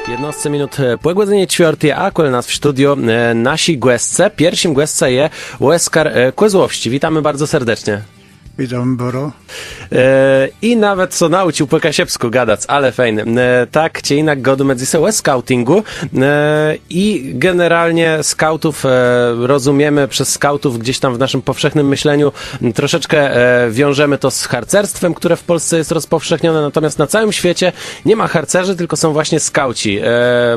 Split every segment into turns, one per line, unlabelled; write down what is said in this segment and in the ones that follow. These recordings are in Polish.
11 minut po godzinie 4, a kole nas w studiu nasi goście. Pierwszym gościem jest Oskar Kozłowski. Witamy bardzo serdecznie.
Witam, Boro.
I nawet co nauczył po kasiepsku gadać, ale fajnie. Tak czy inak godu między sobą scoutingu i generalnie scoutów rozumiemy przez scoutów gdzieś tam w naszym powszechnym myśleniu troszeczkę wiążemy to z harcerstwem, które w Polsce jest rozpowszechnione, natomiast na całym świecie nie ma harcerzy, tylko są właśnie skauci.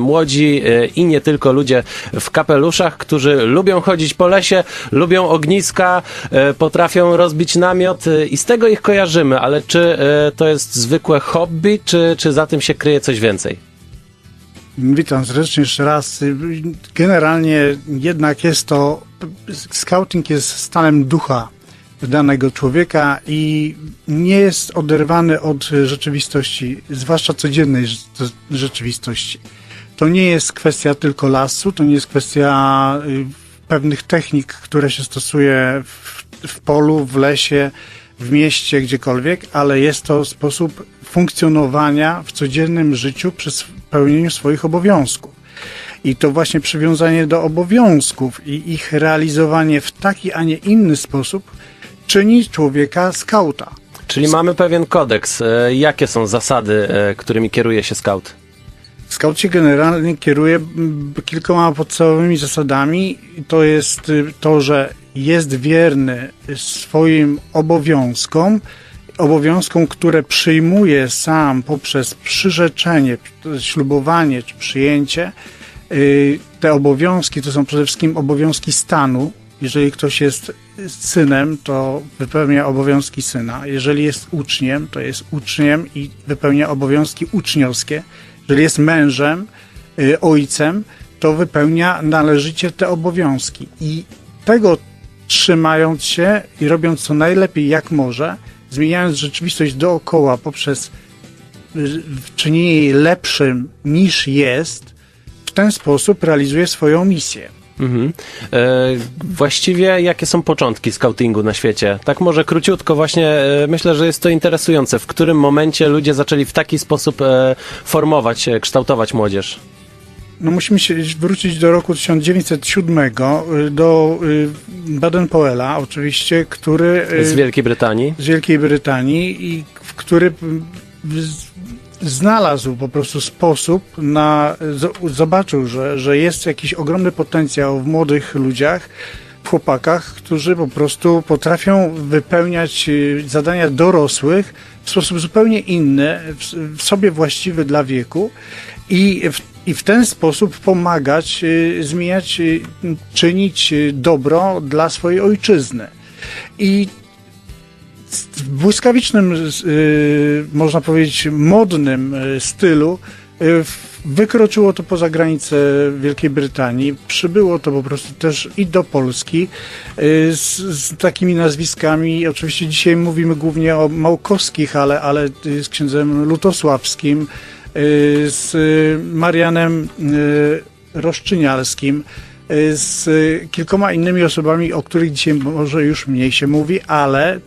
Młodzi i nie tylko ludzie w kapeluszach, którzy lubią chodzić po lesie, lubią ogniska, potrafią rozbić namiot i z tego ich kojarzymy, ale czy to jest zwykłe hobby, czy za tym się kryje coś więcej?
Witam serdecznie jeszcze raz. Generalnie jednak jest to, scouting jest stanem ducha danego człowieka i nie jest oderwany od rzeczywistości, zwłaszcza codziennej rzeczywistości. To nie jest kwestia tylko lasu, to nie jest kwestia pewnych technik, które się stosuje w polu, w lesie, w mieście, gdziekolwiek, ale jest to sposób funkcjonowania w codziennym życiu przy pełnieniu swoich obowiązków. I to właśnie przywiązanie do obowiązków i ich realizowanie w taki, a nie inny sposób czyni człowieka skauta.
Czyli mamy pewien kodeks. Jakie są zasady, którymi kieruje się skaut?
Skaut się generalnie kieruje kilkoma podstawowymi zasadami. To jest to, że jest wierny swoim obowiązkom, które przyjmuje sam poprzez przyrzeczenie, ślubowanie czy przyjęcie. Te obowiązki to są przede wszystkim obowiązki stanu. Jeżeli ktoś jest synem, to wypełnia obowiązki syna. Jeżeli jest uczniem, to jest uczniem i wypełnia obowiązki uczniowskie. Jeżeli jest mężem, ojcem, to wypełnia należycie te obowiązki. I tego trzymając się i robiąc to najlepiej jak może, zmieniając rzeczywistość dookoła poprzez czynienie jej lepszym niż jest, w ten sposób realizuje swoją misję.
Mhm. Właściwie jakie są początki skautingu na świecie? Tak może króciutko właśnie, myślę, że jest to interesujące. W którym momencie ludzie zaczęli w taki sposób formować, kształtować młodzież?
No musimy się wrócić do roku 1907, do Baden-Powella oczywiście, który...
Z Wielkiej Brytanii.
Z Wielkiej Brytanii i który znalazł po prostu sposób zobaczył, że jest jakiś ogromny potencjał w młodych ludziach, w chłopakach, którzy po prostu potrafią wypełniać zadania dorosłych w sposób zupełnie inny, w sobie właściwy dla wieku i w ten sposób pomagać, zmieniać, czynić dobro dla swojej ojczyzny. I w błyskawicznym, można powiedzieć, modnym stylu wykroczyło to poza granice Wielkiej Brytanii. Przybyło to po prostu też i do Polski z takimi nazwiskami. Oczywiście dzisiaj mówimy głównie o Małkowskich, ale z księdzem Lutosławskim, z Marianem Roszczynialskim, z kilkoma innymi osobami, o których dzisiaj może już mniej się mówi, ale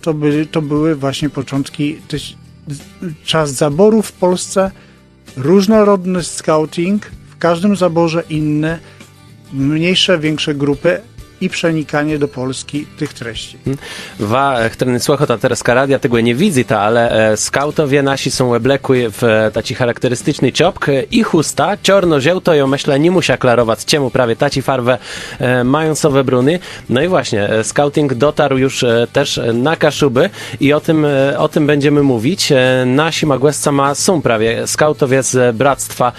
to były właśnie początki, czas zaboru w Polsce, różnorodny scouting, w każdym zaborze inny, mniejsze, większe grupy i przenikanie do Polski tych treści.
Chcę słuchać teraz radia, tego nie widzę, ale skautowie nasi są oblekły w taci charakterystyczny czopk i chusta, czarno-żółto, ją myślę nie musia klarować, czemu prawie taci farwę mają sowe bruny. No i właśnie, scouting dotarł już też na Kaszuby i o tym będziemy mówić. Nasi magłesca są prawie skautowie z bractwa,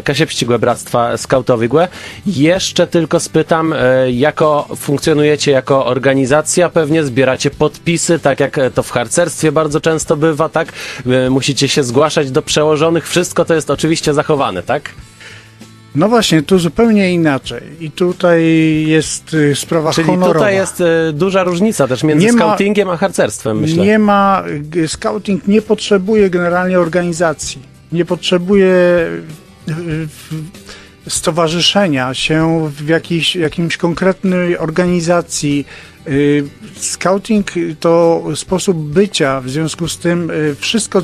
kasiepścigłe bractwa skautowigłe. Jeszcze tylko spytam, jako funkcjonujecie jako organizacja, pewnie zbieracie podpisy, tak jak to w harcerstwie bardzo często bywa, tak? Musicie się zgłaszać do przełożonych, wszystko to jest oczywiście zachowane, tak?
No właśnie, tu zupełnie inaczej. I tutaj jest sprawa honorowa.
Czyli tutaj jest duża różnica też między scoutingiem a harcerstwem, myślę.
Scouting nie potrzebuje generalnie organizacji. Nie potrzebuje stowarzyszenia się w jakimś konkretnej organizacji. Scouting to sposób bycia, w związku z tym wszystko,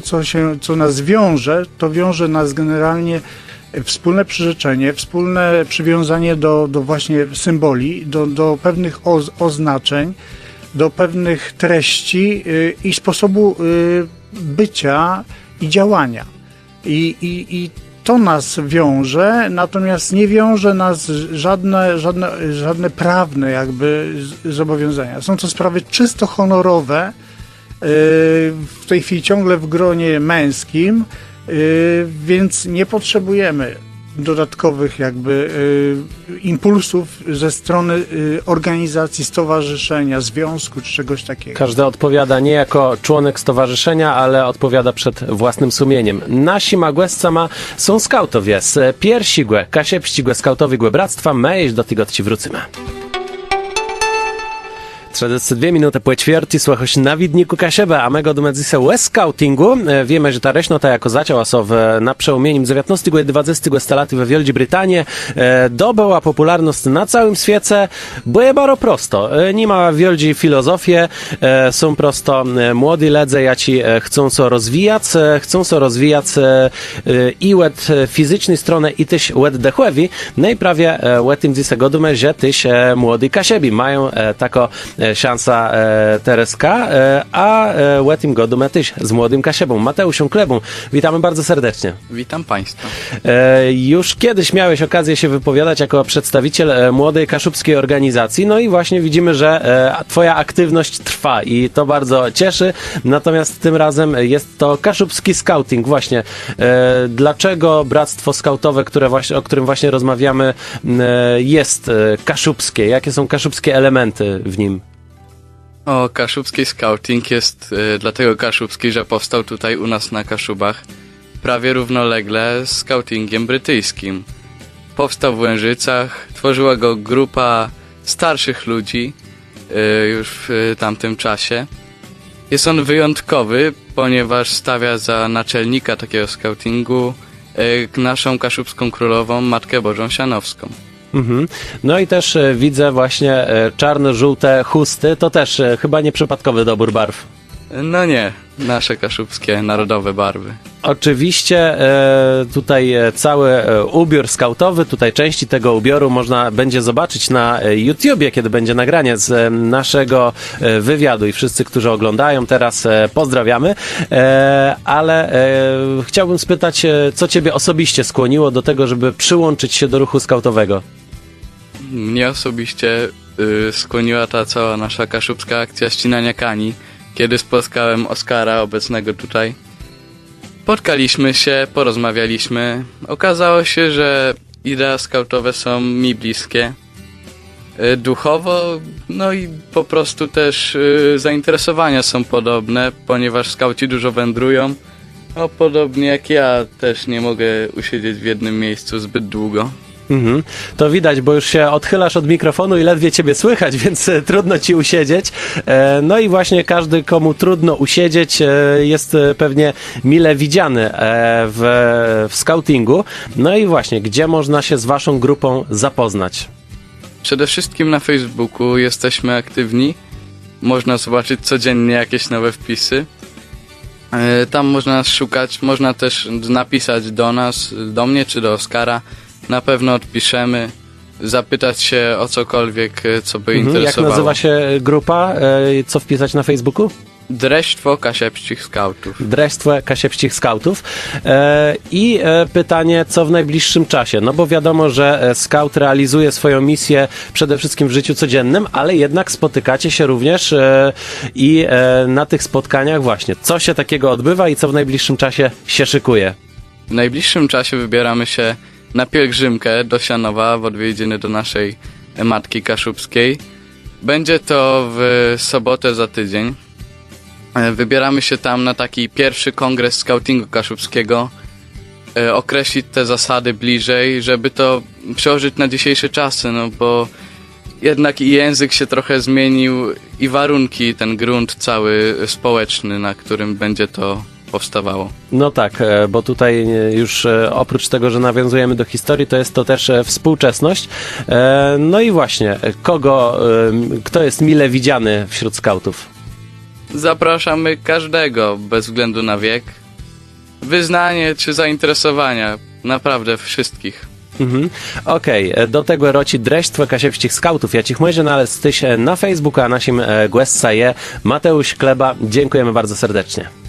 co nas wiąże, to wiąże nas generalnie wspólne przyrzeczenie, wspólne przywiązanie do właśnie symboli, do pewnych oznaczeń, do pewnych treści i sposobu bycia i działania. I to nas wiąże, natomiast nie wiąże nas żadne prawne jakby zobowiązania. Są to sprawy czysto honorowe, w tej chwili ciągle w gronie męskim, więc nie potrzebujemy dodatkowych jakby impulsów ze strony organizacji, stowarzyszenia, związku czy czegoś takiego.
Każdy odpowiada nie jako członek stowarzyszenia, ale odpowiada przed własnym sumieniem. Nasi magłescama są skautowie z Piersigłe, Kasiepścigłe, skautowi bractwa, my jež do tego ci wrócimy. 32 minuty po čtvrti słuchasz na widniku Kasiebe, a mego domedzi se u scoutingu. Wiemy, że ta rešnota jako zaciała na przełomieniu 19 i 20 stalaty we Wielkiej Brytanii dobyła popularność na całym świecie, bo je bardzo prosto. Nie ma wielkiej filozofii, są prosto młodzi ledze, jaci chcą się rozwijać i łed fizycznej strony i też łed dechowi. No i prawie łed im dzisiaj godume, że też młodzi Kasiebi mają tako szansa Tereska, a łetim godume też z młodym Kasiebą, Mateuszem Klebą. Witamy bardzo serdecznie.
Witam Państwa.
Już kiedyś miałeś okazję się wypowiadać jako przedstawiciel młodej kaszubskiej organizacji, no i właśnie widzimy, że twoja aktywność trwa i to bardzo cieszy, natomiast tym razem jest to kaszubski scouting. Właśnie, dlaczego Bractwo Skautowe, o którym właśnie rozmawiamy, jest kaszubskie? Jakie są kaszubskie elementy w nim?
Kaszubski scouting jest dlatego kaszubski, że powstał tutaj u nas na Kaszubach prawie równolegle z scoutingiem brytyjskim. Powstał w Łężycach, tworzyła go grupa starszych ludzi już w tamtym czasie. Jest on wyjątkowy, ponieważ stawia za naczelnika takiego scoutingu naszą kaszubską królową, Matkę Bożą Sianowską.
Mhm. No i też widzę właśnie czarno-żółte chusty, to też chyba nieprzypadkowy dobór barw.
No nie, nasze kaszubskie narodowe barwy.
Oczywiście tutaj cały ubiór skautowy, tutaj części tego ubioru można będzie zobaczyć na YouTubie, kiedy będzie nagranie z naszego wywiadu i wszyscy, którzy oglądają teraz, pozdrawiamy, ale chciałbym spytać, co ciebie osobiście skłoniło do tego, żeby przyłączyć się do ruchu skautowego?
Mnie osobiście skłoniła ta cała nasza kaszubska akcja ścinania kani, kiedy spotkałem Oskara, obecnego tutaj. Spotkaliśmy się, porozmawialiśmy. Okazało się, że idee skautowe są mi bliskie duchowo, no i po prostu też zainteresowania są podobne, ponieważ skauci dużo wędrują. No, podobnie jak ja też nie mogę usiedzieć w jednym miejscu zbyt długo.
Mhm. To widać, bo już się odchylasz od mikrofonu i ledwie ciebie słychać, więc trudno ci usiedzieć. No i właśnie każdy, komu trudno usiedzieć, jest pewnie mile widziany w scoutingu. No i właśnie, gdzie można się z waszą grupą zapoznać?
Przede wszystkim na Facebooku jesteśmy aktywni. Można zobaczyć codziennie jakieś nowe wpisy. Tam można nas szukać, można też napisać do nas, do mnie czy do Oskara. Na pewno odpiszemy, zapytać się o cokolwiek, co by interesowało.
Jak nazywa się grupa? Co wpisać na Facebooku?
Dresztwo Kasiepścich Skautów.
Dresztwo Kasiepścich Skautów. I pytanie, co w najbliższym czasie? No bo wiadomo, że skaut realizuje swoją misję przede wszystkim w życiu codziennym, ale jednak spotykacie się również i na tych spotkaniach właśnie. Co się takiego odbywa i co w najbliższym czasie się szykuje?
W najbliższym czasie wybieramy się na pielgrzymkę do Sianowa w odwiedziny do naszej Matki Kaszubskiej. Będzie to w sobotę za tydzień. Wybieramy się tam na taki pierwszy kongres skautingu kaszubskiego, określić te zasady bliżej, żeby to przełożyć na dzisiejsze czasy, no bo jednak i język się trochę zmienił i warunki, ten grunt cały społeczny, na którym będzie to powstawało.
No tak, bo tutaj już oprócz tego, że nawiązujemy do historii, to jest to też współczesność. No i właśnie, kto jest mile widziany wśród skautów?
Zapraszamy każdego, bez względu na wiek, wyznanie czy zainteresowania. Naprawdę wszystkich.
Okej, do tego roci dreštvo kašepštích skautów. Ja cich môže nalezť na Facebooku a našim Guessaje. Mateusz Kleba, dziękujemy bardzo serdecznie.